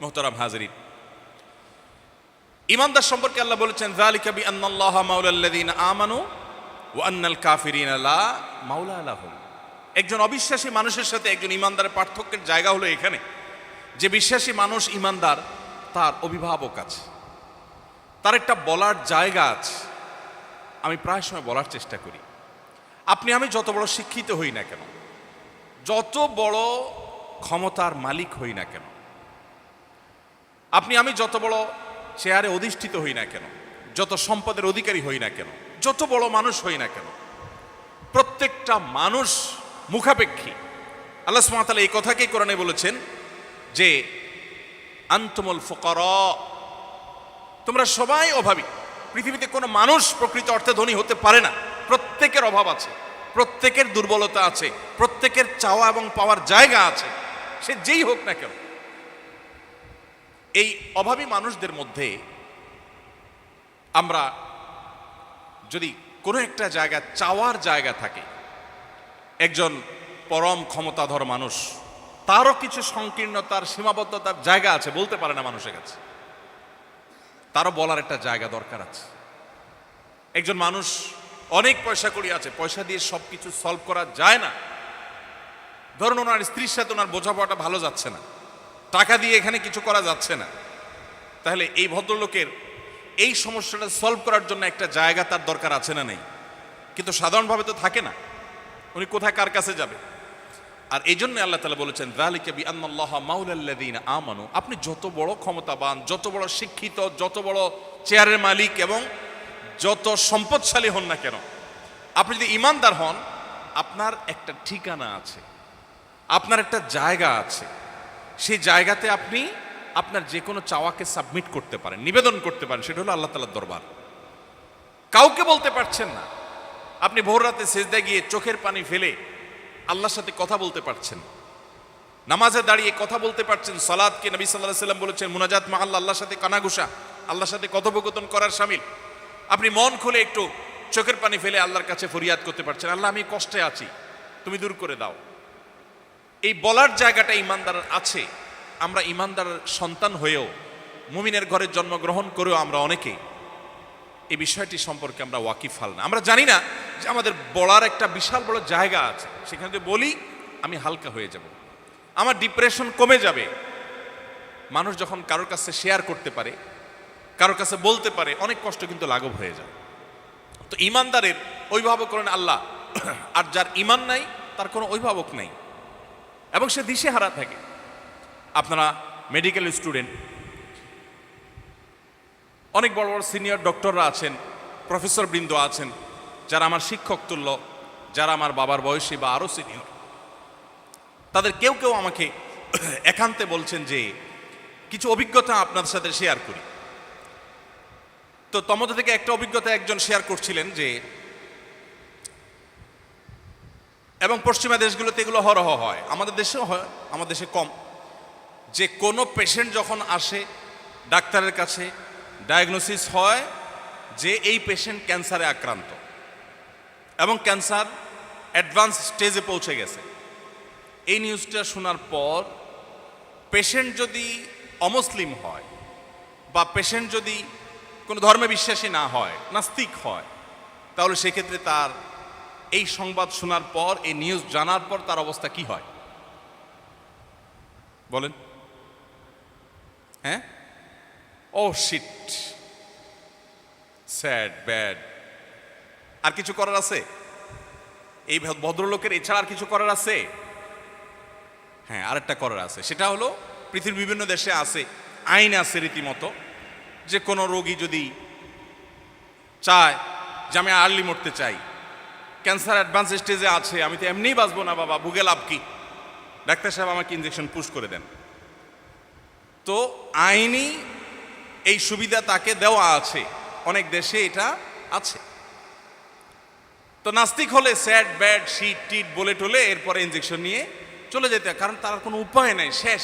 মুহতারাম হাজিরিন, ঈমানদার সম্পর্কে আল্লাহ বলেছেন যালিকা বিআন্নাল্লাহা মাওলাল্লাযীনা আমানু ওয়া আন্নাল কাফিরিনা লা মাওলা লাহুম। একজন অবিশ্বাসী মানুষের সাথে একজন ঈমানদারের পার্থক্যের জায়গা হলো এখানে যে বিশ্বাসী মানুষ ঈমানদার, তার অভিভাবক আছে, তার একটা বলার জায়গা আছে। আমি প্রায় সময় বলার চেষ্টা করি, আপনি আমি যত বড় শিক্ষিত হই না কেন, যত বড় ক্ষমতার মালিক হই না কেন, আপনি আমি যত বড় চেয়ারে অধিষ্ঠিত হই না কেন, যত সম্পদের অধিকারী হই না কেন, যত বড় মানুষ হই না কেন, প্রত্যেকটা মানুষ মুখাপেক্ষী। আল্লাহ সুবহানাহু ওয়া তাআলা এই কথাকেই কোরআনে বলেছেন যে আনতুমুল ফুকারা, তোমরা সবাই অভাবী। পৃথিবীতে কোনো মানুষ প্রকৃত অর্থে ধনী হতে পারে না। প্রত্যেকের অভাব আছে, প্রত্যেকের দুর্বলতা আছে, প্রত্যেকের চাওয়া এবং পাওয়ার জায়গা আছে, সে যেই হোক না কেন। এই অভাবী মানুষদের মধ্যে আমরা যদি কোনো একটা জায়গা চাওয়ার জায়গা থাকে, একজন পরম ক্ষমতাধর মানুষ, তারও কিছু সংকীর্ণতার সীমাবদ্ধতার জায়গা আছে, বলতে পারে না মানুষের কাছে, তারও বলার একটা জায়গা দরকার আছে। একজন মানুষ অনেক পয়সা কড়ি আছে, পয়সা দিয়ে সবকিছু সলভ করা যায় না। ধরুন ওনার স্ত্রীর সাথে ওনার বোঝাপড়াটা ভালো যাচ্ছে না, টাকা দিয়ে এখানে কিছু করা যাচ্ছে না, তাহলে এই ভদ্রলোকের এই সমস্যাটা সলভ করার জন্য একটা জায়গা তার দরকার আছে না নেই? কিন্তু সাধারণভাবে তো থাকে না, উনি কোথায় কার কাছে যাবে? আর এই জন্য আল্লাহ তাআলা বলেছেন যালিকা বিআন্নাল্লাহা মাওলাল্লাযীনা আমানু। আপনি যত বড় ক্ষমতাবান, যত বড় শিক্ষিত, যত বড় চেয়ারের মালিক এবং যত সম্পদশালী হন না কেন, আপনি যদি ঈমানদার হন, আপনার একটা ঠিকানা আছে, আপনার একটা জায়গা আছে। সেই জায়গাতে আপনি আপনার যে কোনো চাওয়াকে সাবমিট করতে পারেন, নিবেদন করতে পারেন। সেটা হলো আল্লাহ তাআলার দরবার। কাউকে বলতে পারছেন না, আপনি ভোর রাতে সেজদায় গিয়ে চোখের পানি ফেলে আল্লাহর সাথে কথা বলতে পারছেন, নামাজে দাঁড়িয়ে কথা বলতে পারছেন। সালাতকে নবী সাল্লাল্লাহু আলাইহি ওয়াসাল্লাম বলেছেন মুনাজাত মাহাল, আল্লাহর সাথে কানাঘুষা, আল্লাহর সাথে কথোপকথন করার শামিল। আপনি মন খুলে একটু চোখের পানি ফেলে আল্লাহর কাছে ফরিয়াদ করতে পারছেন, আল্লাহ আমি কষ্টে আছি, তুমি দূর করে দাও। এই বলার জায়গাটা ঈমানদার আছে। আমরা ঈমানদার সন্তান হয়েও, মুমিনের ঘরে জন্মগ্রহণ করেও আমরা অনেকে এই বিষয়টি সম্পর্কে আমরা ওয়াকিফাল না। আমরা জানি না যে আমাদের বলার একটা বিশাল বড় জায়গা আছে, সেখানে যদি বলি আমি হালকা হয়ে যাব, আমার ডিপ্রেশন কমে যাবে। মানুষ যখন কারোর কাছে শেয়ার করতে পারে, কারোর কাছে বলতে পারে, অনেক কষ্ট কিন্তু লাঘব হয়ে যায়। তো ঈমানদারের অভিভাবক করেন আল্লাহ, আর যার ঈমান নাই তার কোনো অভিভাবক নাই এবং সে দিশেহারা থাকে। আপনারা মেডিকেল স্টুডেন্ট, অনেক বড় বড় সিনিয়র ডক্টররা আছেন, প্রফেসর বৃন্দ আছেন, যারা আমার শিক্ষক তুল্য, যারা আমার বাবার বয়সী বা আরও সিনিয়র। তাদের কেউ কেউ আমাকে একান্তে বলছেন যে কিছু অভিজ্ঞতা আপনাদের সাথে শেয়ার করি। তো তমধ্যে থেকে একটা অভিজ্ঞতা একজন শেয়ার করছিলেন যে, এবং পশ্চিমা দেশগুলোতে এগুলো হরহ হয়, আমাদের দেশেও হয়, আমাদের দেশে কম, যে কোনো পেশেন্ট যখন আসে ডাক্তারের কাছে, ডায়াগনোসিস হয় যে এই পেশেন্ট ক্যান্সারে আক্রান্ত এবং ক্যান্সার অ্যাডভান্স স্টেজে পৌঁছে গেছে। এই নিউজটা শোনার পর পেশেন্ট যদি অমুসলিম হয় বা পেশেন্ট যদি কোনো ধর্মে বিশ্বাসী না হয়, নাস্তিক হয়, তাহলে সেক্ষেত্রে তার এই সংবাদ শোনার পর, এই নিউজ জানার পর তার অবস্থা কি হয় বলেন? হ্যাঁ, ও শিট, স্যাড, ব্যাড। আর কিছু করার আছে? এই ভদ্রলোকের এছাড়া আর কিছু করার আছে? হ্যাঁ, আরেকটা করার আছে। সেটা হলো, পৃথিবীর বিভিন্ন দেশে আছে, আইন আছে রীতিমতো, যে কোনো রোগী যদি চায় যে আমি আর্লি মরতে চাই, ক্যান্সার অ্যাডভান্স স্টেজে আছে, আমি তো এমনিই বাঁচবো না বাবা, ভুগে লাভ কি, ডাক্তার সাহেব আমাকে ইনজেকশন পুশ করে দেন। তো আইনি এই সুবিধা তাকে দেওয়া আছে, অনেক দেশে এটা আছে। তো নাস্তিক হলে স্যাড, ব্যাড, শিট টিট বলে টলে এরপরে ইনজেকশন নিয়ে চলে যেতে, কারণ তার কোনো উপায় নাই, শেষ।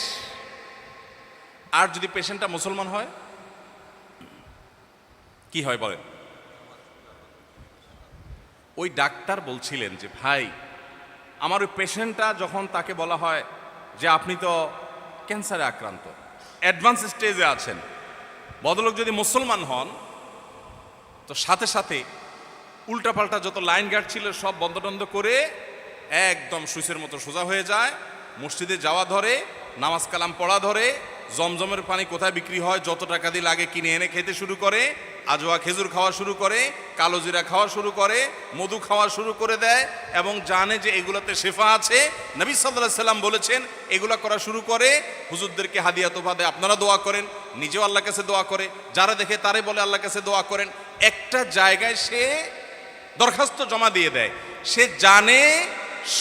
আর যদি পেশেন্টটা মুসলমান হয় কি হয় বলেন? ওই ডাক্তার বলছিলেন যে ভাই, আমার ওই পেশেন্টটা যখন তাকে বলা হয় যে আপনি তো ক্যান্সারে আক্রান্ত, অ্যাডভান্স স্টেজে আছেন, ভদ্রলোক যদি মুসলমান হন তো সাথে সাথে উল্টাপাল্টা যত লাইন গার্ড ছিল সব বন্ধ টন্ধ করে একদম সুইচের মতো সোজা হয়ে যায়, মসজিদে যাওয়া ধরে, নামাজ কালাম পড়া ধরে, জমজমের পানি কোথায় বিক্রি হয় যত টাকা দিয়ে লাগে কিনে এনে খেতে শুরু করে, আজোয়া খেজুর খাওয়া শুরু করে, কালো জিরা খাওয়া শুরু করে, মধু খাওয়া শুরু করে দেয় এবং জানে যে এগুলোতে শেফা আছে। নবী সাল্লাল্লাহু আলাইহি সাল্লাম বলেছেন এগুলা করা শুরু করে, হুজুরদেরকে হাদিয়া তোফা দেয়, আপনারা দোয়া করেন, নিজেও আল্লাহর কাছে দোয়া করে, যারা দেখে তারে বলে আল্লাহর কাছে দোয়া করেন। একটা জায়গায় সে দরখাস্ত জমা দিয়ে দেয়, সে জানে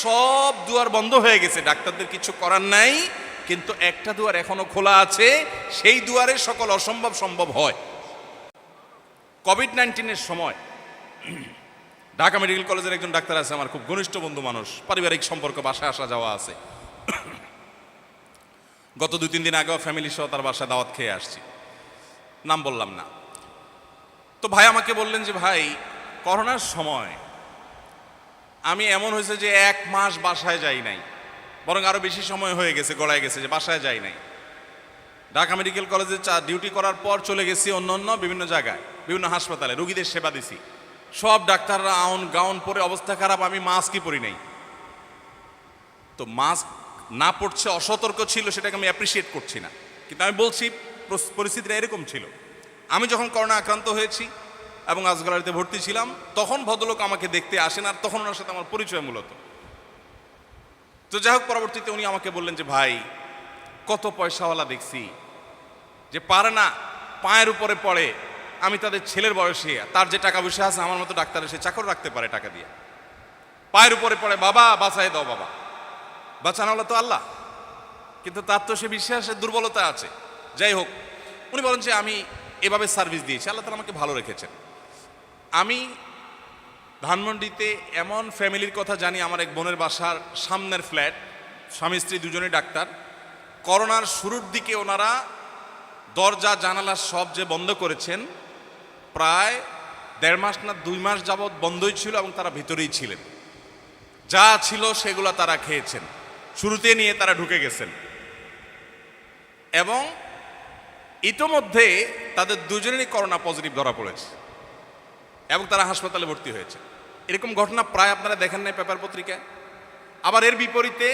সব দুয়ার বন্ধ হয়ে গেছে, ডাক্তারদের কিছু করার নাই, কিন্তু একটা দুয়ার এখনো খোলা আছে, সেই দুয়ারে সকল অসম্ভব সম্ভব হয়। কোভিড-19 সময় ঢাকা মেডিকেল কলেজের একজন ডাক্তার আছে, আমার খুব ঘনিষ্ঠ বন্ধু মানুষ, পারিবারিক সম্পর্ক, বাসায় আসা যাওয়া আছে। গত 2-3 দিন আগেও ফ্যামিলি সহ তার বাসায় দাওয়াত খেয়ে আসছি, নাম বললাম না। তো ভাই আমাকে বললেন যে ভাই, করোনার সময় আমি এমন হয়েছে যে 1 মাস বাসায় যাই নাই, বরং আরো বেশি সময় হয়ে গেছে, গড়ায় গেছে যে বাসায় যাই নাই। ঢাকা মেডিকেল কলেজে ডিউটি করার পর চলে গেছি অন্য বিভিন্ন জায়গায়, বিভিন্ন হাসপাতালে রোগীদের সেবা দিছি, সব ডাক্তাররা আউন গাউন পরে অবস্থা খারাপ, আমি মাস্কই পরি নাই। তো মাস্ক না পড়ছে অসতর্ক ছিল, সেটাকে আমি অ্যাপ্রিসিয়েট করছি না, কিন্তু আমি বলছি পরিস্থিতিটা এরকম ছিল। আমি যখন করোনা আক্রান্ত হয়েছি এবং আজগলারিতে ভর্তি ছিলাম, তখন ভদ্রলোক আমাকে দেখতে আসেন, আর তখন ওনার সাথে আমার পরিচয় মূলত। তো যাই হোক, পরবর্তীতে উনি আমাকে বললেন যে ভাই, কত পয়সাওয়ালা দেখছি যে পারে না, পায়ের উপরে পড়ে, আমি তাদের ছেলের বয়সে, তার যে টাকা পয়সা আছে আমার মতো ডাক্তার এসে চাকর রাখতে পারে টাকা দিয়ে, পায়ের উপরে পড়ে, বাবা বাঁচাই দাও, বাবা বাঁচানোওয়ালা তো আল্লাহ, কিন্তু তার তো সে বিশ্বাসের দুর্বলতা আছে। যাই হোক, উনি বলেন যে আমি এভাবে সার্ভিস দিয়েছি, আল্লাহ তাআলা আমাকে ভালো রেখেছেন। আমি ধানমন্ডিতে এমন ফ্যামিলির কথা জানি, আমার এক বোনের বাসার সামনের ফ্ল্যাট, স্বামী স্ত্রী দুজনেই ডাক্তার। করোনার শুরুর দিকে ওনারা দরজা জানালা সব যে বন্ধ করেছেন, প্রায় 1.5 মাস না 2 মাস যাবৎ বন্ধই ছিল এবং তারা ভিতরেই ছিলেন, যা ছিল সেগুলো তারা খেয়েছেন, শুরুতে নিয়ে তারা ঢুকে গেছেন এবং ইতোমধ্যে তাদের দুজনেরই করোনা পজিটিভ ধরা পড়েছে এবং তারা হাসপাতালে ভর্তি হয়েছে। এরকম ঘটনা প্রায় আপনারা দেখেন নাই পেপার পত্রিকায়। আবার এর বিপরীতে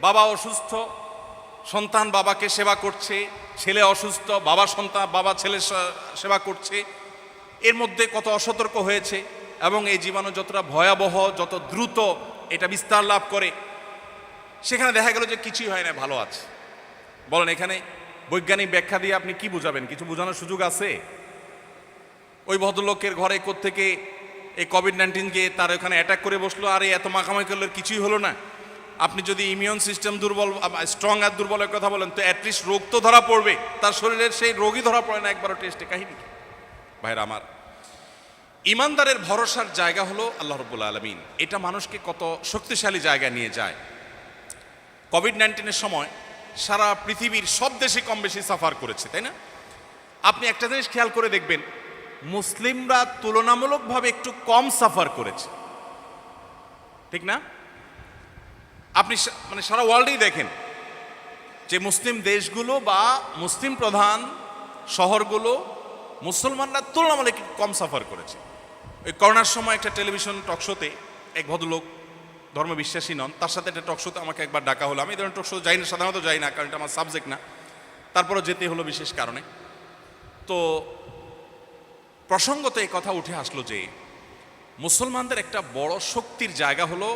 বাবা অসুস্থ, সন্তান বাবাকে সেবা করছে, ছেলে অসুস্থ, বাবা ছেলে সেবা করছে। এর মধ্যে কত অসতর্ক হয়েছে এবং এই জীবাণু যতটা ভয়াবহ, যত দ্রুত এটা বিস্তার লাভ করে, সেখানে দেখা গেল যে কিছুই হয় না, ভালো আছে। বলেন এখানে বৈজ্ঞানিক ব্যাখ্যা দিয়ে আপনি কি বুঝাবেন? কিছু বোঝানোর সুযোগ আছে? ওই ভদ্রলোকের ঘরে কোত্থেকে এই কোভিড-19 গিয়ে তার ওখানে অ্যাটাক করে বসলো, আর এত মাখামাখি করলে কিছুই হলো না। আপনি যদি ইমিউন সিস্টেম দুর্বল, স্ট্রং আর দুর্বলের কথা বলেন, তো অ্যাটলিস্ট রোগ তো ধরা পড়বে, তার শরীরের সেই রোগই ধরা পড়ে না একবারও টেস্টে। কাহিনী ভাইরা আমার, ইমানদারের ভরসার জায়গা হলো আল্লাহ রাব্বুল আলামিন। এটা মানুষকে কত শক্তিশালী জায়গায় নিয়ে যায়। কোভিড-19 সময় সারা পৃথিবীর সব দেশে কম বেশি সাফার করেছে, তাই না? আপনি একটা জিনিস খেয়াল করে দেখবেন, মুসলিমরা তুলনামূলকভাবে একটু কম সাফার করেছে, ঠিক না? আপনি মানে সারা ওয়ার্ল্ডেই দেখেন যে মুসলিম দেশগুলো বা মুসলিম প্রধান শহরগুলো মুসলমানরা তুলনামূলক কম সাফার করেছে। ওই করোনার সময় একটা টেলিভিশন টকশোতে এক ভদ্রলোক, ধর্ম বিশ্বাসী নন, তার সাথে একটা টকশোতে আমাকে একবার ডাকা হলো। আমি এই ধরনের টকশো যাই না, সাধারণত যাই না, কারণ এটা আমার সাবজেক্ট না, তারপরে যেতে হলো বিশেষ কারণে। তো প্রসঙ্গত এই কথা উঠে আসলো যে মুসলমানদের একটা বড় শক্তির জায়গা হলো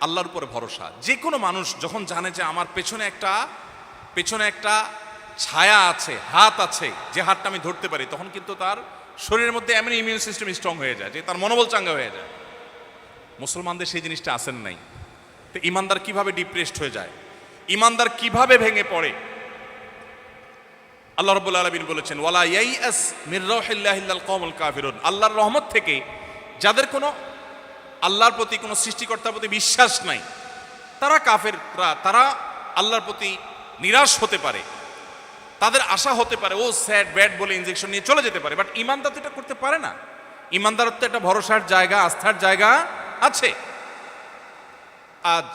আল্লাহর উপরে ভরসা। যে কোনো মানুষ যখন জানে যে আমার পেছনে একটা ছায়া আছে, হাত আছে, যে হাতটা আমি ধরতে পারি, তখন কিন্তু তার শরীরের মধ্যে এমন ইমিউন সিস্টেম স্ট্রং হয়ে যায় যে তার মনোবল চাঙ্গা হয়ে যায়। মুসলমানদের সেই জিনিসটা আসেন নাই। তো ইমানদার কিভাবে ডিপ্রেসড হয়ে যায়, ইমানদার কিভাবে ভেঙে পড়ে? আল্লাহ রাব্বুল আলামিন বলেছেন, ওয়ালা ইয়াইআস মির রাউহিল্লাহি ইল্লাল কওমুল কাফিরুন। আল্লাহর রহমত থেকে যাদের কোনো আল্লাহর প্রতি কোনো সৃষ্টিকর্তার প্রতি বিশ্বাস নাই, তারা কাফেররা, তারা আল্লাহর প্রতি নিরাশ হতে পারে, তাদের আশা হতে পারে ও স্যাড ব্যাড বলে ইনজেকশন নিয়ে চলে যেতে পারে, বাট ইমানদার তো এটা করতে পারে না। ইমানদার তো একটা ভরসার জায়গা, আস্থার জায়গা আছে। আজ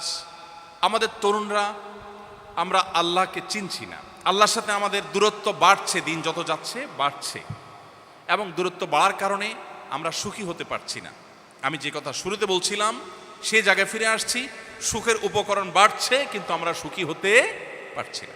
আমাদের তরুণরা আমরা আল্লাহকে চিনছি না, আল্লাহর সাথে আমাদের দূরত্ব বাড়ছে, দিন যত যাচ্ছে বাড়ছে, এবং দূরত্ব বাড়ার কারণে আমরা সুখী হতে পারছি না। আমি যে কথা শুরুতে বলছিলাম সে জায়গায় ফিরে আসছি, সুখের উপকরণ বাড়ছে কিন্তু আমরা সুখী হতে পারছি না।